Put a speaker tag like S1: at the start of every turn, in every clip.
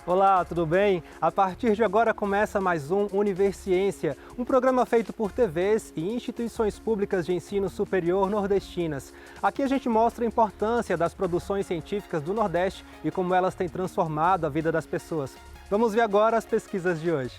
S1: Olá, tudo bem? A partir de agora começa mais um Universiência, um programa feito por TVs e instituições públicas de ensino superior nordestinas. Aqui a gente mostra a importância das produções científicas do Nordeste e como elas têm transformado a vida das pessoas. Vamos ver agora as pesquisas de hoje.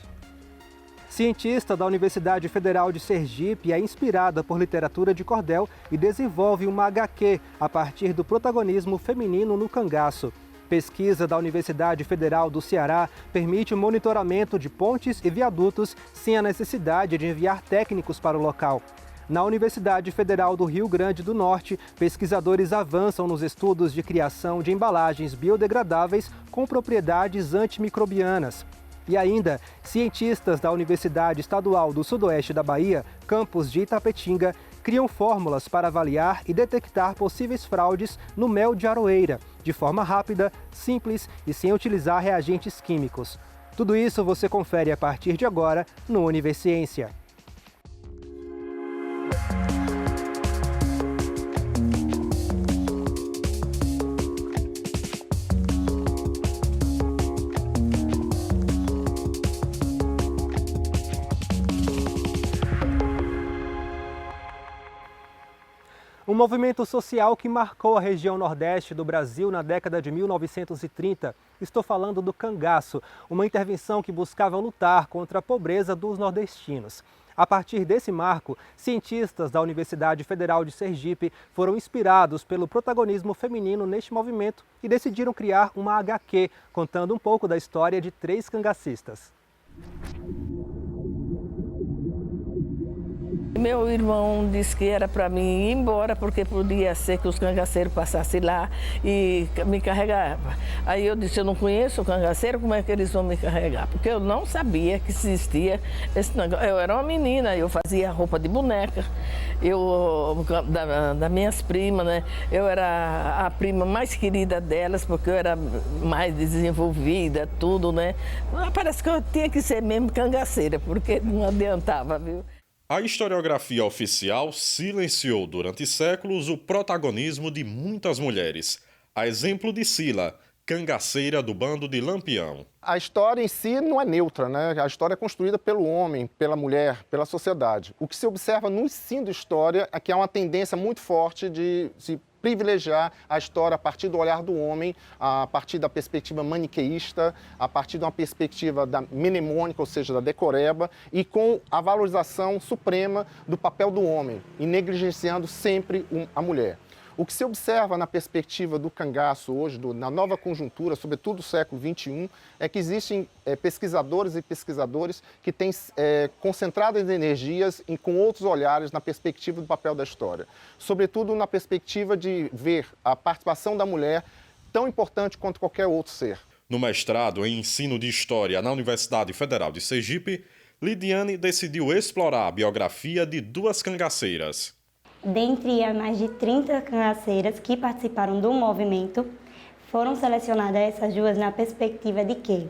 S1: Cientista da Universidade Federal de Sergipe é inspirada por literatura de cordel e desenvolve uma HQ a partir do protagonismo feminino no cangaço. Pesquisa da Universidade Federal do Ceará permite o monitoramento de pontes e viadutos sem a necessidade de enviar técnicos para o local. Na Universidade Federal do Rio Grande do Norte, pesquisadores avançam nos estudos de criação de embalagens biodegradáveis com propriedades antimicrobianas. E ainda, cientistas da Universidade Estadual do Sudoeste da Bahia, campus de Itapetinga, criam fórmulas para avaliar e detectar possíveis fraudes no mel de aroeira, de forma rápida, simples e sem utilizar reagentes químicos. Tudo isso você confere a partir de agora no Universiência. Um movimento social que marcou a região nordeste do Brasil na década de 1930. Estou falando do cangaço, uma intervenção que buscava lutar contra a pobreza dos nordestinos. A partir desse marco, cientistas da Universidade Federal de Sergipe foram inspirados pelo protagonismo feminino neste movimento e decidiram criar uma HQ, contando um pouco da história de 3 cangacistas.
S2: Meu irmão disse que era para mim ir embora, porque podia ser que os cangaceiros passassem lá e me carregavam. Aí eu disse, eu não conheço o cangaceiro, como é que eles vão me carregar? Porque eu não sabia que existia esse negócio. Eu era uma menina, eu fazia roupa de boneca, das minhas primas, né? Eu era a prima mais querida delas, porque eu era mais desenvolvida, tudo, né? Parece que eu tinha que ser mesmo cangaceira, porque não adiantava, viu?
S3: A historiografia oficial silenciou durante séculos o protagonismo de muitas mulheres. A exemplo de Sila, cangaceira do bando de Lampião.
S4: A história em si não é neutra, né? A história é construída pelo homem, pela mulher, pela sociedade. O que se observa no ensino de história é que há uma tendência muito forte de se privilegiar a história a partir do olhar do homem, a partir da perspectiva maniqueísta, a partir de uma perspectiva mnemônica, ou seja, da decoreba, e com a valorização suprema do papel do homem, e negligenciando sempre a mulher. O que se observa na perspectiva do cangaço hoje, na nova conjuntura, sobretudo do século XXI, é que existem pesquisadores e pesquisadores que têm concentrado as energias com outros olhares na perspectiva do papel da história. Sobretudo na perspectiva de ver a participação da mulher tão importante quanto qualquer outro ser.
S3: No mestrado em Ensino de História na Universidade Federal de Sergipe, Lidiane decidiu explorar a biografia de 2 cangaceiras.
S5: Dentre as mais de 30 cangaceiras que participaram do movimento, foram selecionadas essas 2 na perspectiva de que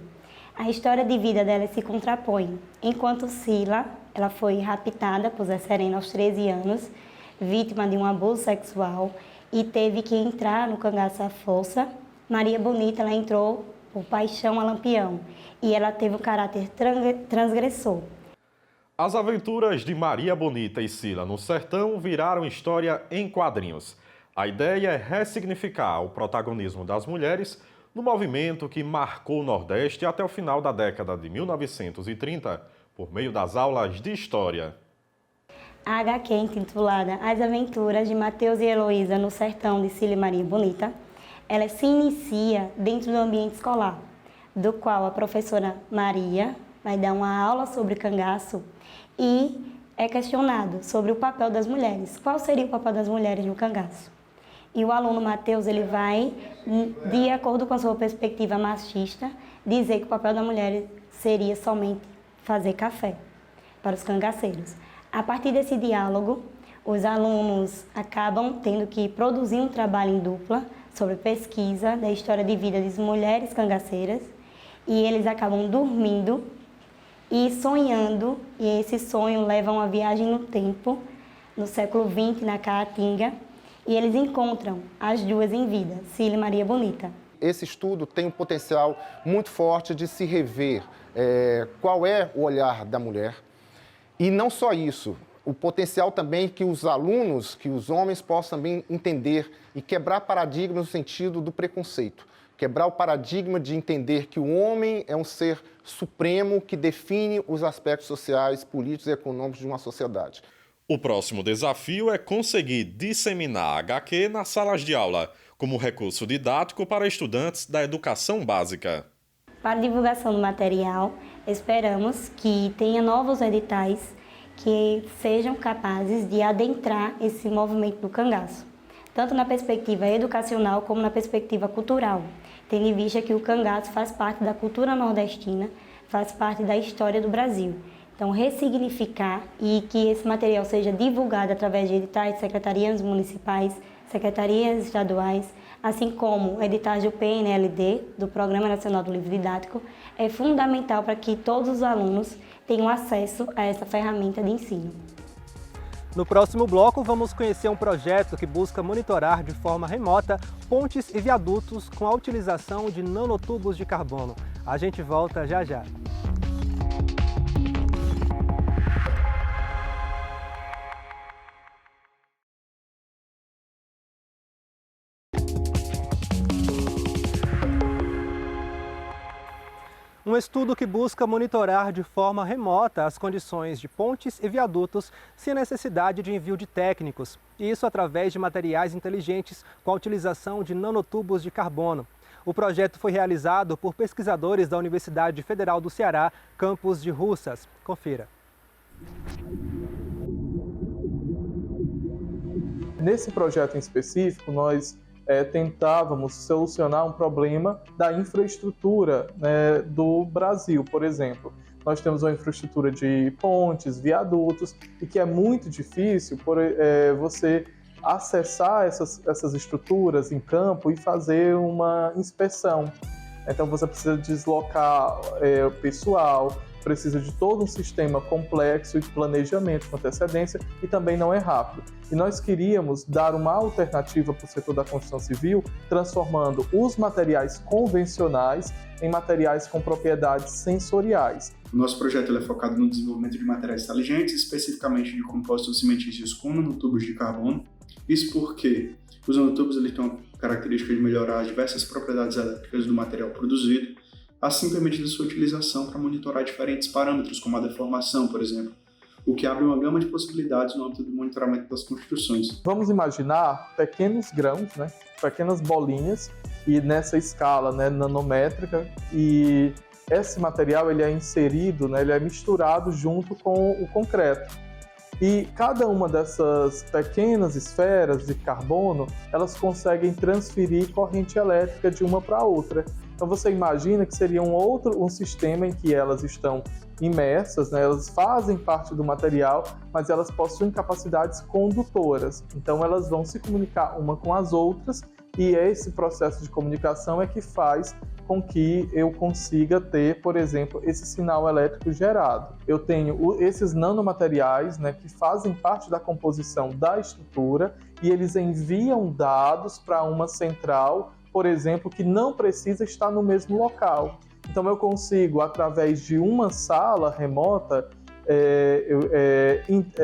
S5: a história de vida delas se contrapõe. Enquanto Sila, ela foi raptada por Zé Serena aos 13 anos, vítima de um abuso sexual e teve que entrar no cangaço à força. Maria Bonita, ela entrou por paixão a Lampião e ela teve um caráter transgressor.
S3: As aventuras de Maria Bonita e Sila no sertão viraram história em quadrinhos. A ideia é ressignificar o protagonismo das mulheres no movimento que marcou o Nordeste até o final da década de 1930, por meio das aulas de História.
S5: A HQ, intitulada As Aventuras de Mateus e Heloísa no Sertão, de Sila e Maria Bonita, ela se inicia dentro do ambiente escolar, do qual a professora Maria vai dar uma aula sobre cangaço e é questionado sobre o papel das mulheres. Qual seria o papel das mulheres no cangaço? E o aluno Mateus, ele vai, de acordo com a sua perspectiva machista, dizer que o papel da mulher seria somente fazer café para os cangaceiros. A partir desse diálogo, os alunos acabam tendo que produzir um trabalho em dupla sobre pesquisa da história de vida das mulheres cangaceiras e eles acabam dormindo e sonhando, e esse sonho leva a uma viagem no tempo, no século XX, na Caatinga, e eles encontram as 2 em vida, Sila e Maria Bonita.
S4: esse estudo tem um potencial muito forte de se rever qual é o olhar da mulher. E não só isso, o potencial também que os alunos, que os homens possam também entender e quebrar paradigmas no sentido do preconceito. Quebrar o paradigma de entender que o homem é um ser supremo que define os aspectos sociais, políticos e econômicos de uma sociedade.
S3: O próximo desafio é conseguir disseminar a HQ nas salas de aula, como recurso didático para estudantes da educação básica.
S5: Para a divulgação do material, esperamos que tenha novos editais que sejam capazes de adentrar esse movimento do cangaço, tanto na perspectiva educacional como na perspectiva cultural, tendo em vista que o cangaço faz parte da cultura nordestina, faz parte da história do Brasil. Então, ressignificar e que esse material seja divulgado através de editais de secretarias municipais, secretarias estaduais, assim como editais do PNLD, do Programa Nacional do Livro Didático, é fundamental para que todos os alunos tenham acesso a essa ferramenta de ensino.
S1: No próximo bloco, vamos conhecer um projeto que busca monitorar de forma remota pontes e viadutos com a utilização de nanotubos de carbono. A gente volta já já. Um estudo que busca monitorar de forma remota as condições de pontes e viadutos sem necessidade de envio de técnicos, e isso através de materiais inteligentes com a utilização de nanotubos de carbono. O projeto foi realizado por pesquisadores da Universidade Federal do Ceará, campus de Russas. Confira.
S6: Nesse projeto em específico, nós tentávamos solucionar um problema da infraestrutura, né, do Brasil, por exemplo. Nós temos uma infraestrutura de pontes, viadutos, e que é muito difícil você acessar essas estruturas em campo e fazer uma inspeção. Então você precisa deslocar o pessoal, precisa de todo um sistema complexo de planejamento com antecedência e também não é rápido. E nós queríamos dar uma alternativa para o setor da construção civil, transformando os materiais convencionais em materiais com propriedades sensoriais.
S7: O nosso projeto é focado no desenvolvimento de materiais inteligentes, especificamente de compostos cimentícios com nanotubos de carbono. Isso porque os nanotubos têm uma característica de melhorar diversas propriedades elétricas do material produzido, assim permitindo sua utilização para monitorar diferentes parâmetros, como a deformação, por exemplo, o que abre uma gama de possibilidades no âmbito do monitoramento das construções.
S6: Vamos imaginar pequenos grãos, né, pequenas bolinhas, e nessa escala, né, nanométrica, e esse material ele é inserido, né, ele é misturado junto com o concreto. E cada uma dessas pequenas esferas de carbono, elas conseguem transferir corrente elétrica de uma para outra. Então você imagina que seria um sistema em que elas estão imersas, né? Elas fazem parte do material, mas elas possuem capacidades condutoras. Então elas vão se comunicar uma com as outras, e esse processo de comunicação é que faz com que eu consiga ter, por exemplo, esse sinal elétrico gerado. Eu tenho esses nanomateriais, né, que fazem parte da composição da estrutura, e eles enviam dados para uma central, por exemplo, que não precisa estar no mesmo local. Então eu consigo, através de uma sala remota,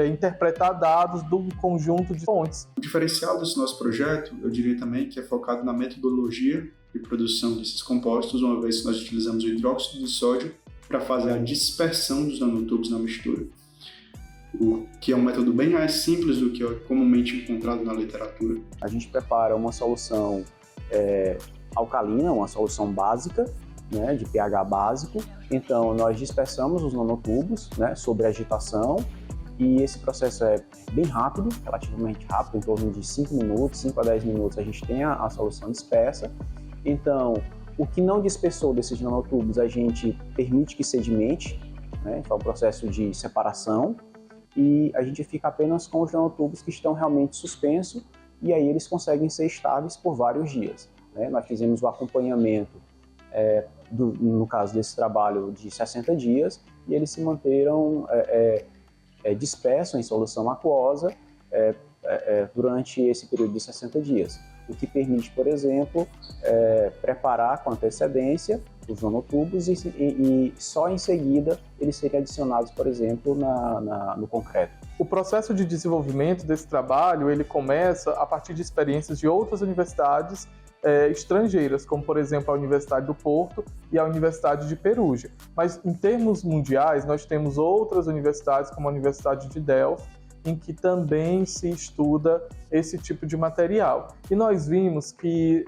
S6: interpretar dados do conjunto de fontes.
S7: O diferencial desse nosso projeto, eu diria também que é focado na metodologia de produção desses compostos, uma vez que nós utilizamos o hidróxido de sódio para fazer a dispersão dos nanotubos na mistura, o que é um método bem mais simples do que é comumente encontrado na literatura.
S8: A gente prepara uma solução alcalina, uma solução básica, né, de pH básico. Então nós dispersamos os nanotubos, né, sobre agitação, e esse processo é bem rápido, relativamente rápido, em torno de 5 minutos, 5 a 10 minutos a gente tem a solução dispersa. Então o que não dispersou desses nanotubos a gente permite que sedimente, né, então é um processo de separação, e a gente fica apenas com os nanotubos que estão realmente suspensos, e aí eles conseguem ser estáveis por vários dias, né? Nós fizemos o acompanhamento no caso desse trabalho, de 60 dias, e eles se manteram dispersos em solução aquosa durante esse período de 60 dias. o que permite, por exemplo, preparar com antecedência os nanotubos e só em seguida eles serem adicionados, por exemplo, no concreto.
S6: O processo de desenvolvimento desse trabalho ele começa a partir de experiências de outras universidades estrangeiras, como, por exemplo, a Universidade do Porto e a Universidade de Perugia. Mas, em termos mundiais, nós temos outras universidades, como a Universidade de Delft, em que também se estuda esse tipo de material. E nós vimos que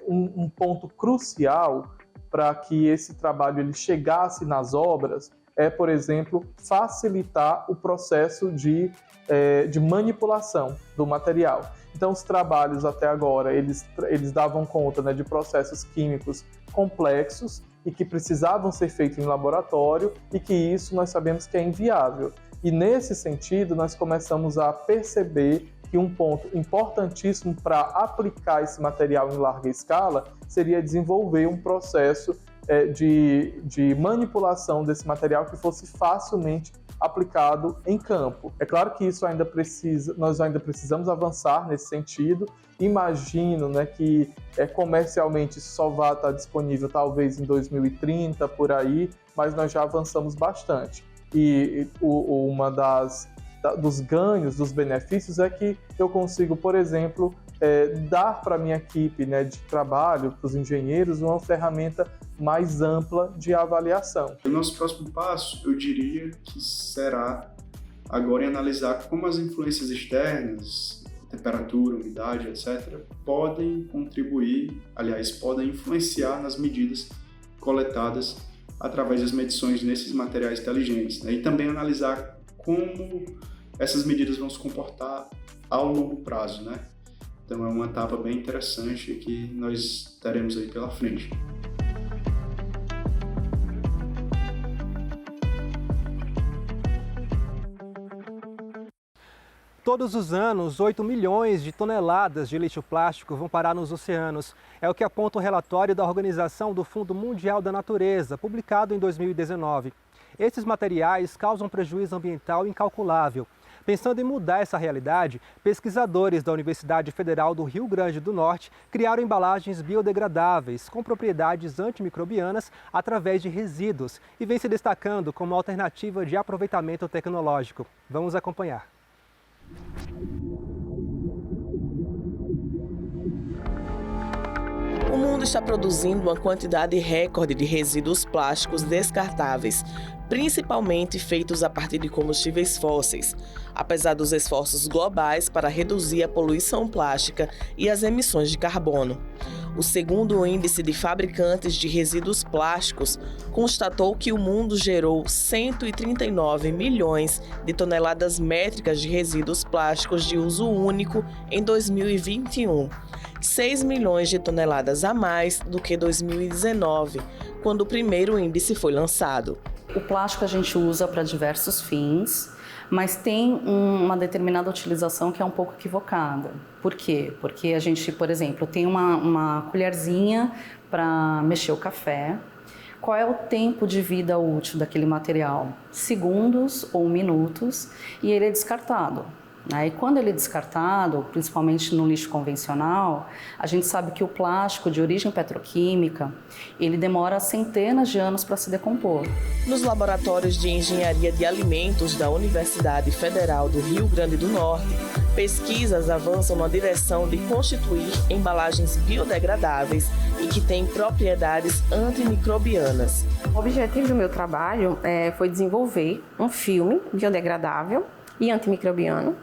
S6: um ponto crucial para que esse trabalho ele chegasse nas obras por exemplo, facilitar o processo de manipulação do material. Então, os trabalhos até agora, eles davam conta, né, de processos químicos complexos e que precisavam ser feitos em laboratório e que isso nós sabemos que é inviável. E, nesse sentido, nós começamos a perceber que um ponto importantíssimo para aplicar esse material em larga escala seria desenvolver um processo de manipulação desse material que fosse facilmente aplicado em campo. É claro que isso nós ainda precisamos avançar nesse sentido. Imagino, né, que comercialmente isso só vai estar disponível talvez em 2030, por aí, mas nós já avançamos bastante. E uma dos ganhos, dos benefícios é que eu consigo, por exemplo, dar para a minha equipe, né, de trabalho, para os engenheiros, uma ferramenta mais ampla de avaliação.
S7: O nosso próximo passo, eu diria que será agora em analisar como as influências externas, temperatura, umidade, etc., podem contribuir, aliás, podem influenciar nas medidas coletadas através das medições nesses materiais inteligentes, né? E também analisar como essas medidas vão se comportar ao longo prazo, né? Então é uma etapa bem interessante que nós teremos aí pela frente.
S1: Todos os anos, 8 milhões de toneladas de lixo plástico vão parar nos oceanos. É o que aponta o relatório da Organização do Fundo Mundial da Natureza, publicado em 2019. Esses materiais causam prejuízo ambiental incalculável. Pensando em mudar essa realidade, pesquisadores da Universidade Federal do Rio Grande do Norte criaram embalagens biodegradáveis com propriedades antimicrobianas através de resíduos e vem se destacando como alternativa de aproveitamento tecnológico. Vamos acompanhar.
S9: O mundo está produzindo uma quantidade recorde de resíduos plásticos descartáveis, principalmente feitos a partir de combustíveis fósseis, apesar dos esforços globais para reduzir a poluição plástica e as emissões de carbono. O segundo índice de fabricantes de resíduos plásticos constatou que o mundo gerou 139 milhões de toneladas métricas de resíduos plásticos de uso único em 2021, 6 milhões de toneladas a mais do que 2019, quando o primeiro índice foi lançado.
S10: O plástico a gente usa para diversos fins, mas tem uma determinada utilização que é um pouco equivocada. Por quê? Porque a gente, por exemplo, tem uma colherzinha para mexer o café. Qual é o tempo de vida útil daquele material? Segundos ou minutos, e ele é descartado. E quando ele é descartado, principalmente no lixo convencional, a gente sabe que o plástico de origem petroquímica, ele demora centenas de anos para se decompor.
S9: Nos laboratórios de engenharia de alimentos da Universidade Federal do Rio Grande do Norte, pesquisas avançam na direção de constituir embalagens biodegradáveis e que têm propriedades antimicrobianas.
S11: O objetivo do meu trabalho foi desenvolver um filme biodegradável e antimicrobiano,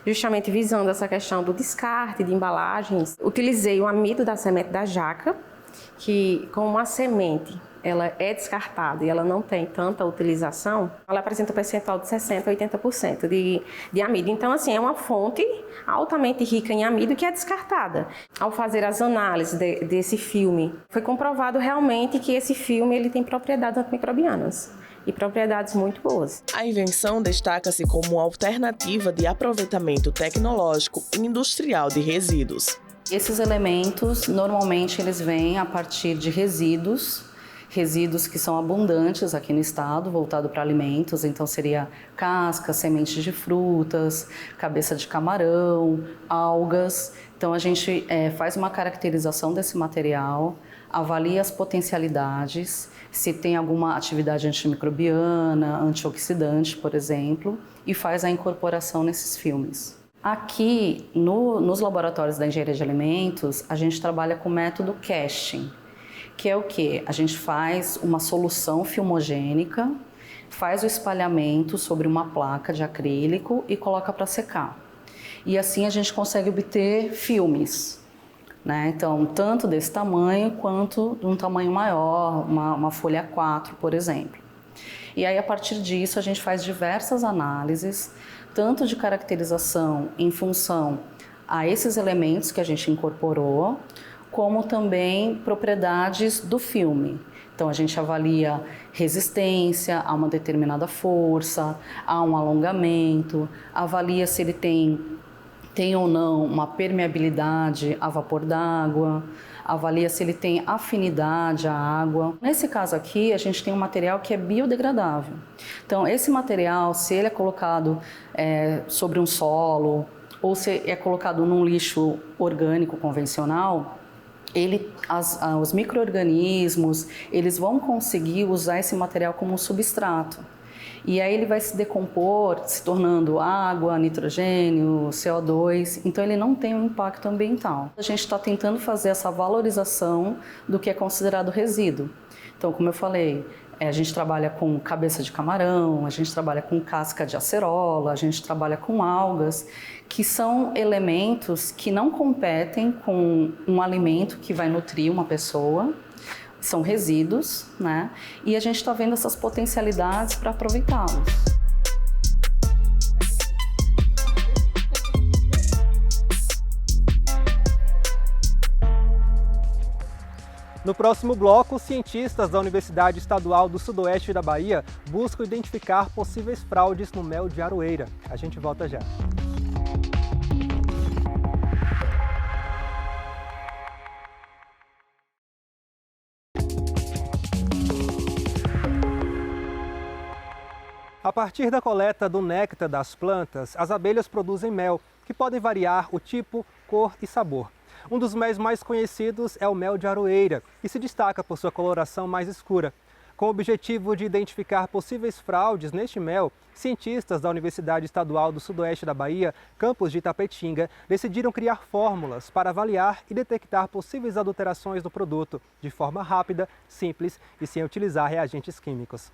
S11: justamente visando essa questão do descarte de embalagens. Utilizei o amido da semente da jaca, que como a semente ela é descartada e ela não tem tanta utilização, ela apresenta um percentual de 60% a 80% de amido. Então, assim, é uma fonte altamente rica em amido que é descartada. Ao fazer as análises desse filme, foi comprovado realmente que esse filme ele tem propriedades antimicrobianas. E propriedades muito boas.
S9: A invenção destaca-se como uma alternativa de aproveitamento tecnológico e industrial de resíduos.
S10: Esses elementos, normalmente, eles vêm a partir de resíduos resíduos que são abundantes aqui no estado, voltado para alimentos, então seria casca, sementes de frutas, cabeça de camarão, algas. Então a gente faz uma caracterização desse material, avalia as potencialidades, se tem alguma atividade antimicrobiana, antioxidante, por exemplo, e faz a incorporação nesses filmes. Aqui, nos laboratórios da engenharia de alimentos, a gente trabalha com o método casting, que é o quê? A gente faz uma solução filmogênica, faz o espalhamento sobre uma placa de acrílico e coloca para secar. E assim a gente consegue obter filmes, né? Então, tanto desse tamanho quanto de um tamanho maior, uma folha A4, por exemplo. E aí, a partir disso, a gente faz diversas análises, tanto de caracterização em função a esses elementos que a gente incorporou, como também propriedades do filme. Então, a gente avalia resistência a uma determinada força, a um alongamento, avalia se ele tem ou não uma permeabilidade a vapor d'água, avalia se ele tem afinidade à água. Nesse caso aqui, a gente tem um material que é biodegradável. Então, esse material, se ele é colocado sobre um solo ou se é colocado num lixo orgânico convencional, os micro-organismos, eles vão conseguir usar esse material como um substrato. E aí ele vai se decompor, se tornando água, nitrogênio, CO2, então ele não tem um impacto ambiental. A gente está tentando fazer essa valorização do que é considerado resíduo. Então, como eu falei, a gente trabalha com cabeça de camarão, a gente trabalha com casca de acerola, a gente trabalha com algas, que são elementos que não competem com um alimento que vai nutrir uma pessoa, são resíduos, né? E a gente está vendo essas potencialidades para aproveitá-los.
S1: No próximo bloco, cientistas da Universidade Estadual do Sudoeste da Bahia buscam identificar possíveis fraudes no mel de aroeira. A gente volta já. A partir da coleta do néctar das plantas, as abelhas produzem mel, que podem variar o tipo, cor e sabor. Um dos méis mais conhecidos é o mel de aroeira, que se destaca por sua coloração mais escura. Com o objetivo de identificar possíveis fraudes neste mel, cientistas da Universidade Estadual do Sudoeste da Bahia, campus de Itapetinga, decidiram criar fórmulas para avaliar e detectar possíveis adulterações no produto, de forma rápida, simples e sem utilizar reagentes químicos.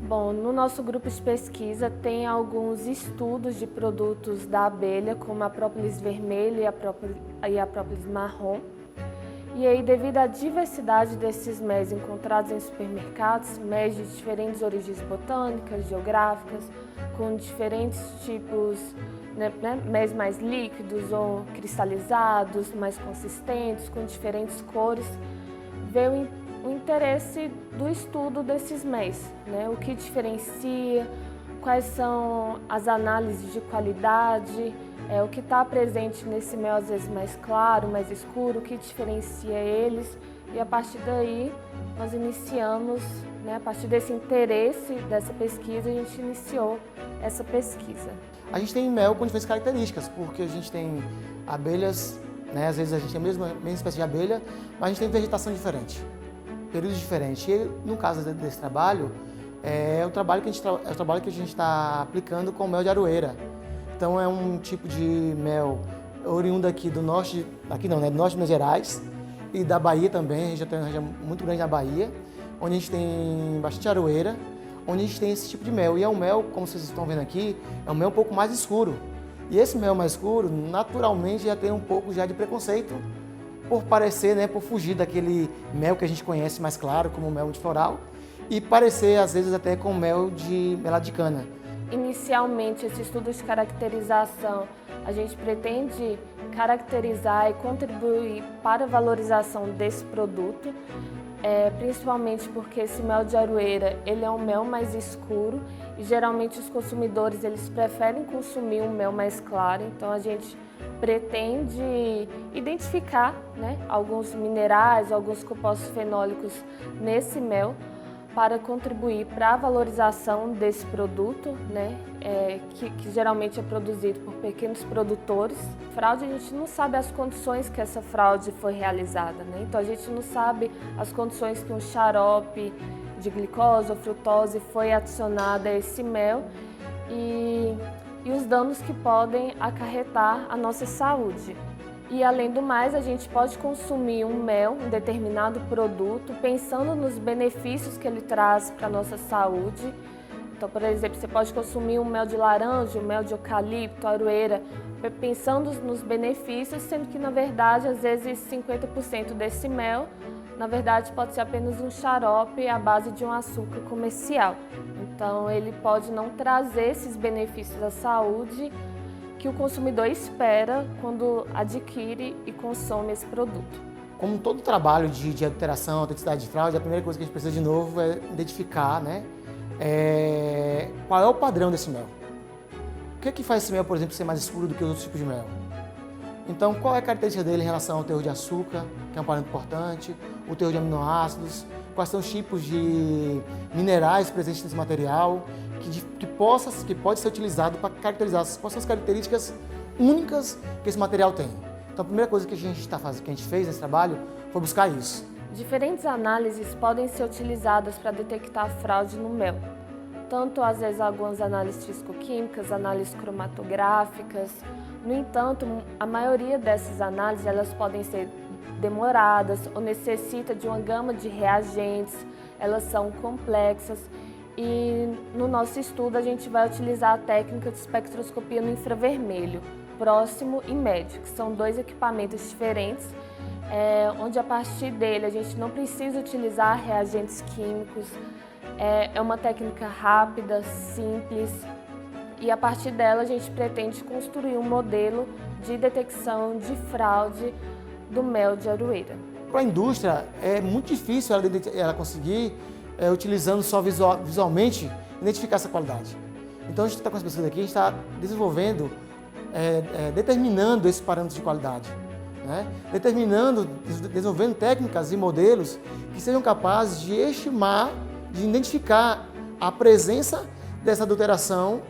S12: Bom, no nosso grupo de pesquisa tem alguns estudos de produtos da abelha, como a própolis vermelha e a própolis marrom. E aí, devido à diversidade desses méis encontrados em supermercados, méis de diferentes origens botânicas, geográficas, com diferentes tipos, méis mais líquidos ou cristalizados, mais consistentes, com diferentes cores, veio o interesse do estudo desses méis, o que diferencia, quais são as análises de qualidade, o que está presente nesse mel, às vezes mais claro, mais escuro, o que diferencia eles. E a partir daí, nós iniciamos, a partir desse interesse dessa pesquisa, a gente iniciou essa pesquisa.
S13: A gente tem mel com diferentes características, porque a gente tem abelhas, às vezes a gente tem a mesma espécie de abelha, mas a gente tem vegetação diferente, períodos diferentes. E no caso desse trabalho, é o trabalho que a gente está aplicando com mel de aroeira. Então é um tipo de mel oriundo aqui do norte, do norte de Minas Gerais e da Bahia também. A gente já tem uma região muito grande na Bahia, onde a gente tem bastante aroeira, onde a gente tem esse tipo de mel. E é um mel, como vocês estão vendo aqui, é um mel um pouco mais escuro. E esse mel mais escuro, naturalmente, já tem um pouco já de preconceito por parecer, por fugir daquele mel que a gente conhece mais claro, como o mel de floral, e parecer, às vezes, até com mel de melado de cana.
S12: Inicialmente, esse estudo de caracterização, a gente pretende caracterizar e contribuir para a valorização desse produto, principalmente porque esse mel de aroeira ele é um mel mais escuro e geralmente os consumidores eles preferem consumir um mel mais claro, então a gente pretende identificar, né, alguns minerais, alguns compostos fenólicos nesse mel para contribuir para a valorização desse produto, né, que geralmente é produzido por pequenos produtores. Fraude, a gente não sabe as condições que essa fraude foi realizada, né? Então a gente não sabe as condições que um xarope de glicose ou frutose foi adicionado a esse mel e os danos que podem acarretar a nossa saúde. E além do mais, a gente pode consumir um mel, um determinado produto, pensando nos benefícios que ele traz para a nossa saúde. Então, por exemplo, você pode consumir um mel de laranja, um mel de eucalipto, aroeira, pensando nos benefícios, sendo que, na verdade, às vezes 50% desse mel, na verdade, pode ser apenas um xarope à base de um açúcar comercial. Então, ele pode não trazer esses benefícios à saúde que o consumidor espera quando adquire e consome esse produto.
S13: Como todo trabalho de adulteração, autenticidade de fraude, a primeira coisa que a gente precisa de novo é identificar, né, qual é o padrão desse mel. O que é que faz esse mel, por exemplo, ser mais escuro do que os outros tipos de mel? Então, qual é a característica dele em relação ao teor de açúcar, que é um parâmetro importante, o teor de aminoácidos, quais são os tipos de minerais presentes nesse material, que pode ser utilizado para caracterizar quais são as características únicas que esse material tem. Então, a primeira coisa que a gente fez nesse trabalho foi buscar isso.
S12: Diferentes análises podem ser utilizadas para detectar fraude no mel. Tanto, às vezes, algumas análises físico-químicas, análises cromatográficas. No entanto, a maioria dessas análises elas podem ser demoradas ou necessitam de uma gama de reagentes, elas são complexas. E no nosso estudo a gente vai utilizar a técnica de espectroscopia no infravermelho, próximo e médio, que são dois equipamentos diferentes, onde a partir dele a gente não precisa utilizar reagentes químicos, é uma técnica rápida, simples, e a partir dela a gente pretende construir um modelo de detecção de fraude do mel de aroeira.
S13: Para a indústria é muito difícil ela conseguir, utilizando só visualmente, identificar essa qualidade. Então a gente está com essa pesquisa aqui, a gente está desenvolvendo, determinando esses parâmetros de qualidade, né? Desenvolvendo técnicas e modelos que sejam capazes de estimar, de identificar a presença dessa adulteração,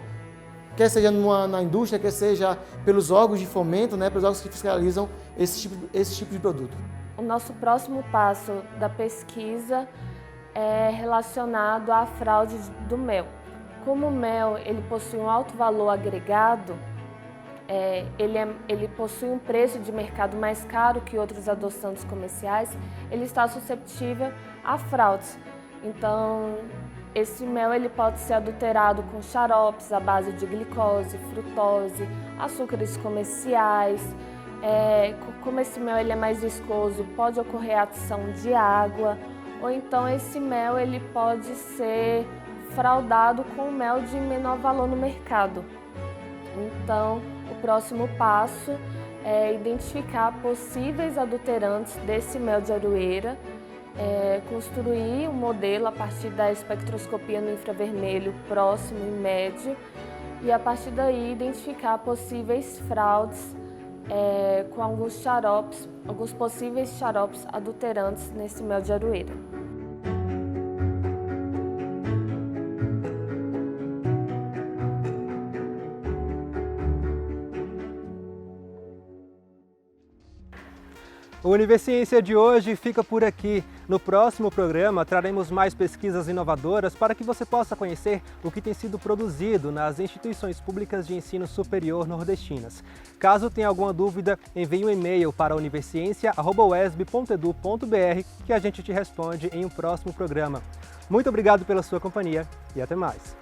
S13: quer seja na indústria, quer seja pelos órgãos de fomento, né, pelos órgãos que fiscalizam esse tipo de produto.
S12: O nosso próximo passo da pesquisa é relacionado à fraude do mel. Como o mel ele possui um alto valor agregado, ele possui um preço de mercado mais caro que outros adoçantes comerciais, ele está suscetível a fraudes. Então, esse mel ele pode ser adulterado com xaropes à base de glicose, frutose, açúcares comerciais. Como esse mel ele é mais viscoso, pode ocorrer a adição de água, ou então esse mel ele pode ser fraudado com mel de menor valor no mercado. Então, o próximo passo é identificar possíveis adulterantes desse mel de aroeira, construir um modelo a partir da espectroscopia no infravermelho próximo e médio e a partir daí identificar possíveis fraudes com alguns possíveis xaropes adulterantes nesse mel de aroeira.
S1: O Universiência de hoje fica por aqui. No próximo programa, traremos mais pesquisas inovadoras para que você possa conhecer o que tem sido produzido nas instituições públicas de ensino superior nordestinas. Caso tenha alguma dúvida, envie um e-mail para universiencia@uesb.edu.br que a gente te responde em um próximo programa. Muito obrigado pela sua companhia e até mais.